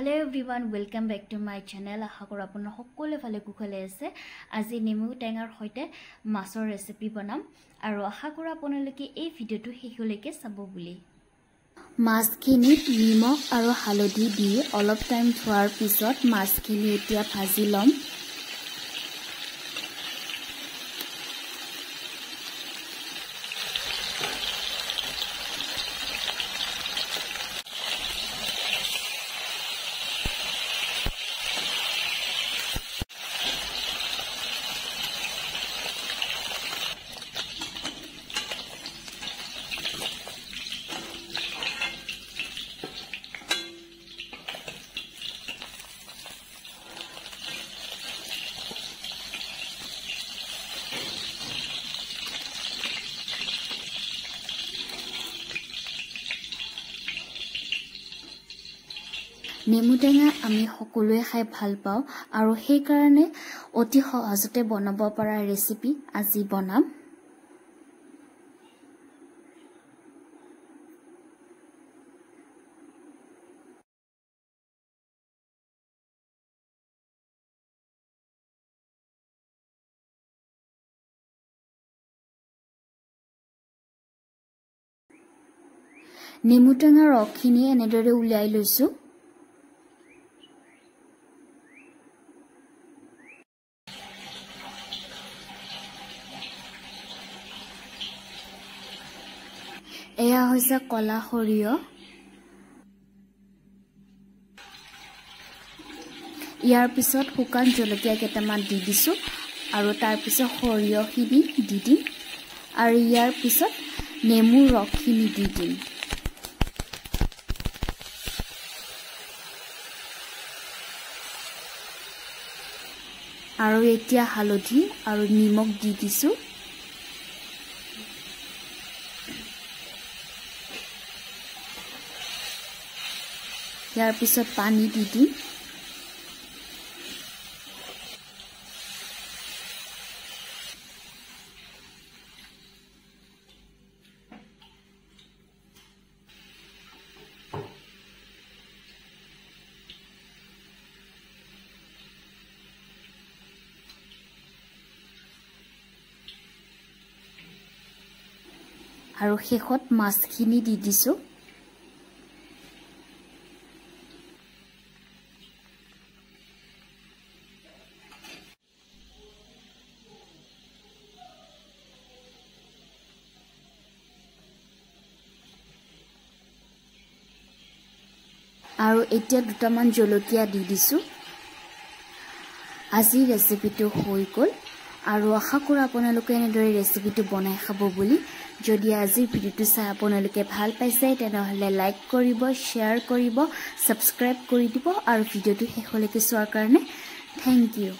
Hello everyone, welcome back to my channel. আশা কৰো আপোনালোক সকলোৱে ভালে কুশলে আছে। আজি নেমু টেঙাৰ সৈতে মাছৰ ৰেচিপি বনাম আৰু আশা কৰো আপোনালোকে এই ভিডিওটো শেষলৈকে চাব বুলি। মাছখিনিত নিমখ আৰু হালধি দি অলপ টাইম থোৱাৰ পিছত মাছখিনি এতিয়া ভাজি লম। নেমু টেঙা আমি সকলোৱে খাই ভাল পাওঁ আৰু সেই কাৰণে অতি সহজতে বনাব পৰা ৰেচিপি আজি বনাম। নেমু টেঙাৰ ৰসখিনি এনেদৰে উলিয়াই লৈছো। এয়া হৈছে কলা সৰিয়হ। ইয়াৰ পিছত শুকান জলকীয়া কেইটামান দি দিছো আৰু তাৰ পিছত সৰিয়হখিনি দি দিম আৰু ইয়াৰ পিছত নেমুৰ ৰসখিনি দি দিম। আৰু এতিয়া হালধি আৰু নিমখ দি দিছো। ইয়াৰ পিছত পানী দি দিম। আৰু শেষত মাছখিনি দি দিছো। আৰু এতিয়া দুটামান জলকীয়া দি দিছো। আজি ৰেচিপিটো হৈ গ'ল আৰু আশা কৰো আপোনালোকে এনেদৰে ৰেচিপিটো বনাই খাব বুলি। যদি আজিৰ ভিডিওটো চাই আপোনালোকে ভাল পাইছে তেনেহলে লাইক কৰিব, শ্বেয়াৰ কৰিব, সাবস্ক্ৰাইব কৰি দিব আৰু ভিডিওটো শেষলৈকে চোৱাৰ কাৰণে থেংক ইউ।